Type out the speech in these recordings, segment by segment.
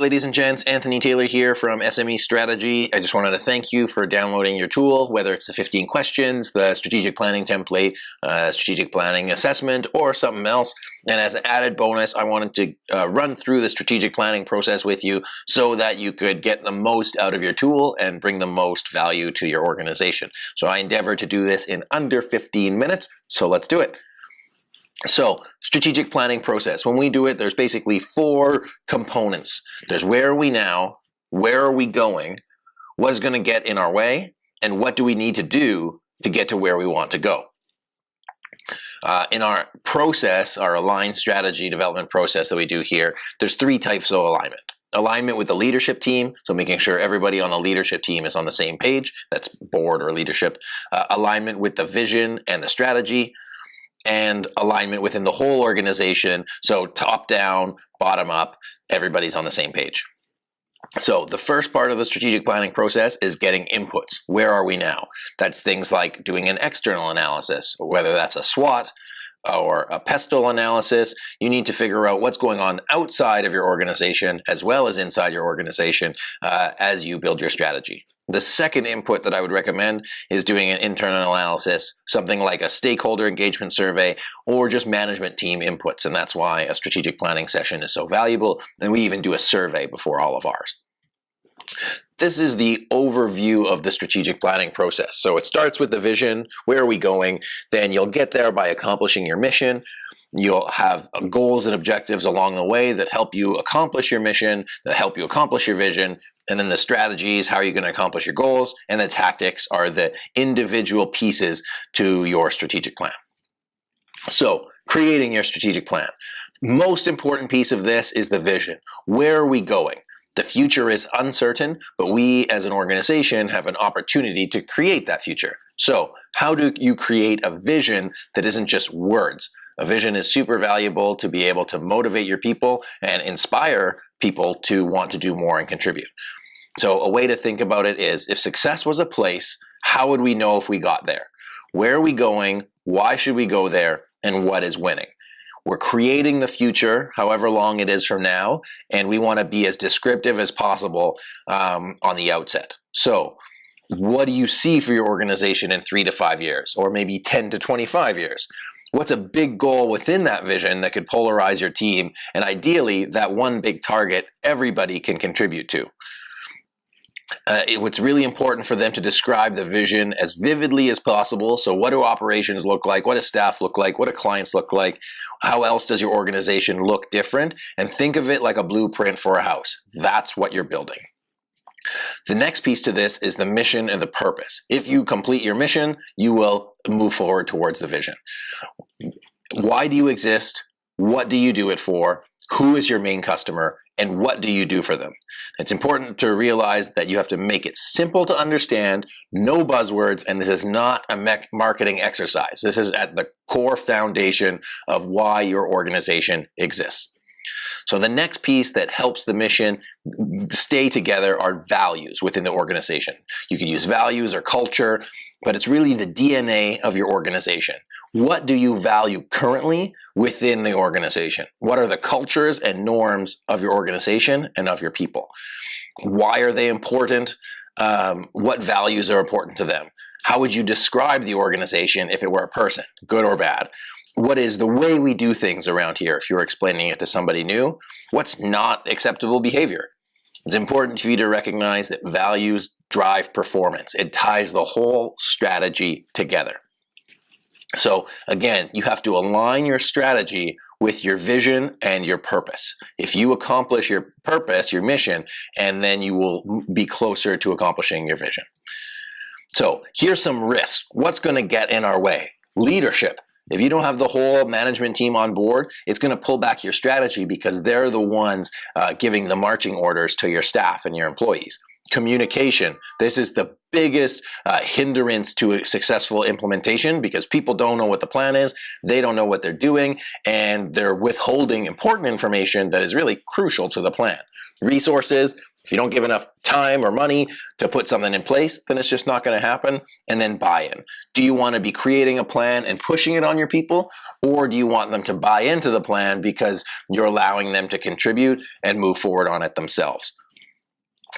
Ladies and gents, Anthony Taylor here from SME Strategy. I just wanted to thank you for downloading your tool, whether it's the 15 questions, the strategic planning template, strategic planning assessment, or something else. And as an added bonus, I wanted to run through the strategic planning process with you so that you could get the most out of your tool and bring the most value to your organization. So I endeavored to do this in under 15 minutes, so let's do it. So, strategic planning process. When we do it, there's basically 4 components. There's where are we now, where are we going, what is going to get in our way, and what do we need to do to get to where we want to go. In our process, our aligned strategy development process that we do here, there's 3 types of alignment. Alignment with the leadership team, so making sure everybody on the leadership team is on the same page, that's board or leadership. Alignment with the vision and the strategy, and alignment within the whole organization, so top down, bottom up, everybody's on the same page. So the first part of the strategic planning process is getting inputs. Where are we now? That's things like doing an external analysis, whether that's a SWOT or a PESTLE analysis. You need to figure out what's going on outside of your organization as well as inside your organization as you build your strategy. The second input that I would recommend is doing an internal analysis, something like a stakeholder engagement survey or just management team inputs. And that's why a strategic planning session is so valuable. And we even do a survey before all of ours. This is the overview of the strategic planning process. So it starts with the vision, where are we going? Then you'll get there by accomplishing your mission. You'll have goals and objectives along the way that help you accomplish your mission, that help you accomplish your vision. And then the strategies, how are you going to accomplish your goals? And the tactics are the individual pieces to your strategic plan. So creating your strategic plan. Most important piece of this is the vision. Where are we going? The future is uncertain, but we as an organization have an opportunity to create that future. So how do you create a vision that isn't just words? A vision is super valuable to be able to motivate your people and inspire people to want to do more and contribute. So a way to think about it is, if success was a place, how would we know if we got there? Where are we going? Why should we go there? And what is winning? We're creating the future, however long it is from now, and we want to be as descriptive as possible on the outset. So what do you see for your organization in 3 to 5 years, or maybe 10 to 25 years? What's a big goal within that vision that could polarize your team, and ideally that one big target everybody can contribute to? It's really important for them to describe the vision as vividly as possible. So what do operations look like? What does staff look like? What do clients look like? How else does your organization look different? And think of it like a blueprint for a house. That's what you're building. The next piece to this is the mission and the purpose. If you complete your mission, you will move forward towards the vision. Why do you exist? What do you do it for? Who is your main customer? And what do you do for them? It's important to realize that you have to make it simple to understand, no buzzwords, and this is not a marketing exercise. This is at the core foundation of why your organization exists. So the next piece that helps the mission stay together are values within the organization. You can use values or culture, but it's really the DNA of your organization. What do you value currently within the organization? What are the cultures and norms of your organization and of your people? Why are they important? What values are important to them? How would you describe the organization if it were a person, good or bad? What is the way we do things around here if you're explaining it to somebody new? What's not acceptable behavior? It's important for you to recognize that values drive performance. It ties the whole strategy together. So again, you have to align your strategy with your vision and your purpose. If you accomplish your purpose, your mission, and then you will be closer to accomplishing your vision. So here's some risks. What's going to get in our way? Leadership. If you don't have the whole management team on board, it's going to pull back your strategy because they're the ones giving the marching orders to your staff and your employees. Communication. This is the biggest hindrance to a successful implementation, because people don't know what the plan is, they don't know what they're doing, and they're withholding important information that is really crucial to the plan. Resources. If you don't give enough time or money to put something in place, then it's just not going to happen. And then buy-in. Do you want to be creating a plan and pushing it on your people, or do you want them to buy into the plan because you're allowing them to contribute and move forward on it themselves?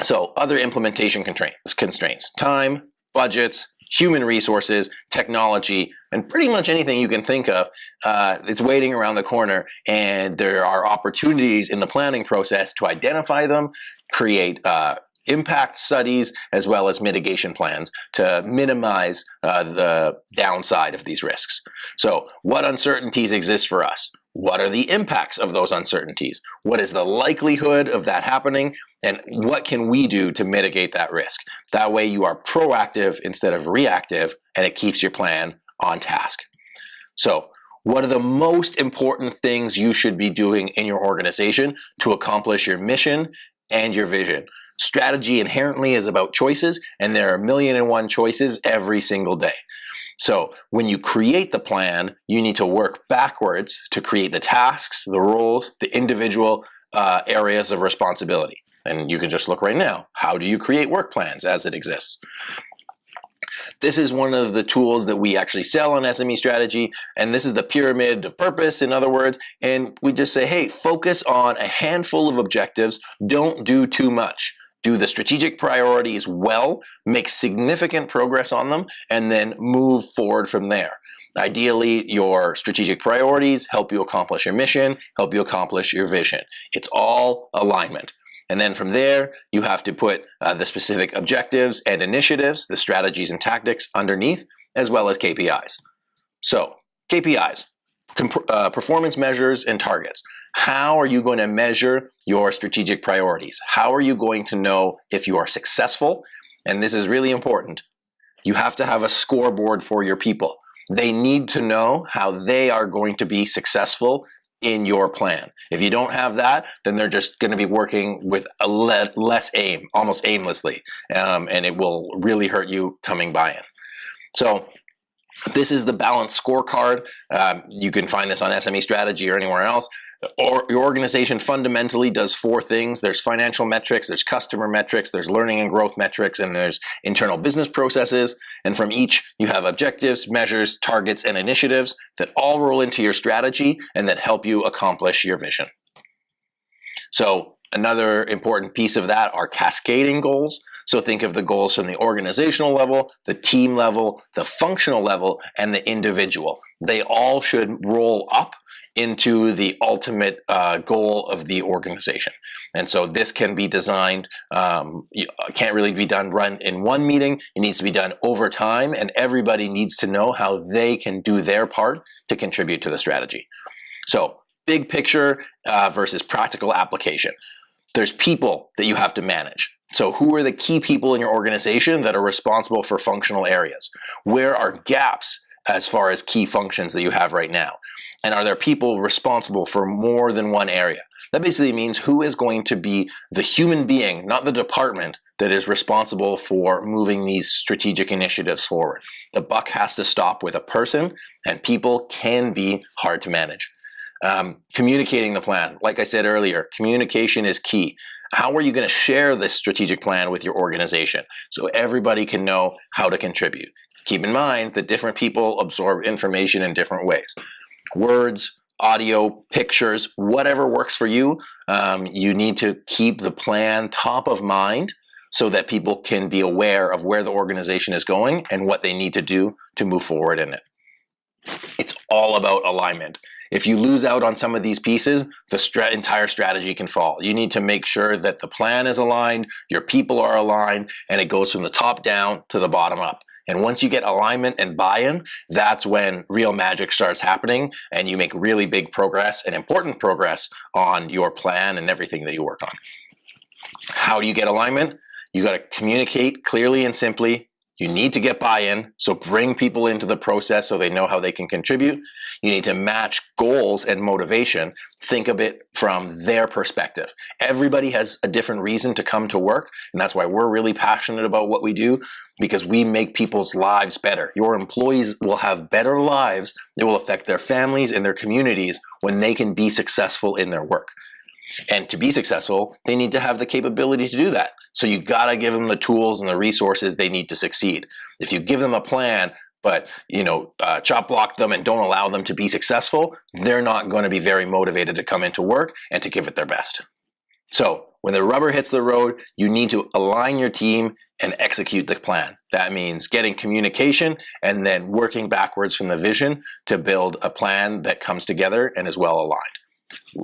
So other implementation constraints, time, budgets, human resources, technology, and pretty much anything you can think of, it's waiting around the corner, and there are opportunities in the planning process to identify them, create impact studies, as well as mitigation plans to minimize the downside of these risks. So what uncertainties exist for us? What are the impacts of those uncertainties? What is the likelihood of that happening? And what can we do to mitigate that risk? That way you are proactive instead of reactive, and it keeps your plan on task. So what are the most important things you should be doing in your organization to accomplish your mission and your vision? Strategy inherently is about choices, and there are 1,000,001 choices every single day. So when you create the plan, you need to work backwards to create the tasks, the roles, the individual areas of responsibility. And you can just look right now. How do you create work plans as it exists? This is one of the tools that we actually sell on SME Strategy, and this is the pyramid of purpose, in other words, and we just say, hey, focus on a handful of objectives, don't do too much. Do the strategic priorities well, make significant progress on them, and then move forward from there. Ideally, your strategic priorities help you accomplish your mission, help you accomplish your vision. It's all alignment. And then from there, you have to put the specific objectives and initiatives, the strategies and tactics underneath, as well as KPIs. So, KPIs, performance measures and targets. How are you going to measure your strategic priorities? How are you going to know if you are successful? And this is really important. You have to have a scoreboard for your people. They need to know how they are going to be successful in your plan. If you don't have that, then they're just going to be working with a less aim, almost aimlessly, and it will really hurt you coming by in. So this is the balanced scorecard. You can find this on SME Strategy or anywhere else. Or your organization fundamentally does 4 things. There's financial metrics, there's customer metrics, there's learning and growth metrics, and there's internal business processes. And from each, you have objectives, measures, targets, and initiatives that all roll into your strategy and that help you accomplish your vision. So another important piece of that are cascading goals. So think of the goals from the organizational level, the team level, the functional level, and the individual. They all should roll up into the ultimate goal of the organization. And so this can be designed, can't really be run in one meeting. It needs to be done over time, and everybody needs to know how they can do their part to contribute to the strategy. So big picture versus practical application. There's people that you have to manage. So who are the key people in your organization that are responsible for functional areas? Where are gaps as far as key functions that you have right now? And are there people responsible for more than one area? That basically means who is going to be the human being, not the department, that is responsible for moving these strategic initiatives forward. The buck has to stop with a person, and people can be hard to manage. Communicating the plan. Like I said earlier, communication is key. How are you going to share this strategic plan with your organization so everybody can know how to contribute? Keep in mind that different people absorb information in different ways. Words, audio, pictures, whatever works for you, you need to keep the plan top of mind so that people can be aware of where the organization is going and what they need to do to move forward in it. It's all about alignment. If you lose out on some of these pieces, the entire strategy can fall. You need to make sure that the plan is aligned, your people are aligned, and it goes from the top down to the bottom up. And once you get alignment and buy-in, that's when real magic starts happening, and you make really big progress and important progress on your plan and everything that you work on. How do you get alignment? You got to communicate clearly and simply, You need to get buy-in, so bring people into the process so they know how they can contribute. You need to match goals and motivation. Think of it from their perspective. Everybody has a different reason to come to work, and that's why we're really passionate about what we do, because we make people's lives better. Your employees will have better lives. It will affect their families and their communities when they can be successful in their work. And to be successful, they need to have the capability to do that. So you gotta give them the tools and the resources they need to succeed. If you give them a plan, but chop block them and don't allow them to be successful, they're not going to be very motivated to come into work and to give it their best. So when the rubber hits the road, you need to align your team and execute the plan. That means getting communication and then working backwards from the vision to build a plan that comes together and is well aligned.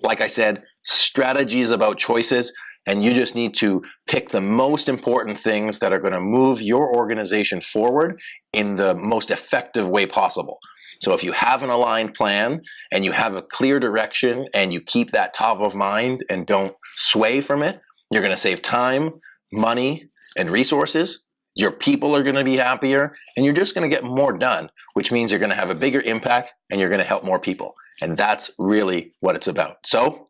Like I said, strategy is about choices, and you just need to pick the most important things that are going to move your organization forward in the most effective way possible. So if you have an aligned plan and you have a clear direction and you keep that top of mind and don't sway from it, you're going to save time, money, and resources. Your people are going to be happier, and you're just going to get more done, which means you're going to have a bigger impact and you're going to help more people. And that's really what it's about. So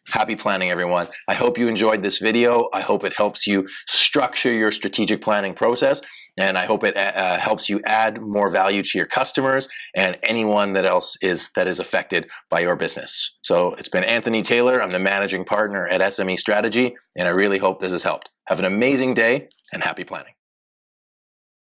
happy planning, everyone. I hope you enjoyed this video. I hope it helps you structure your strategic planning process, and I hope it helps you add more value to your customers and anyone that is affected by your business. So it's been Anthony Taylor. I'm the managing partner at SME Strategy, and I really hope this has helped. Have an amazing day and happy planning.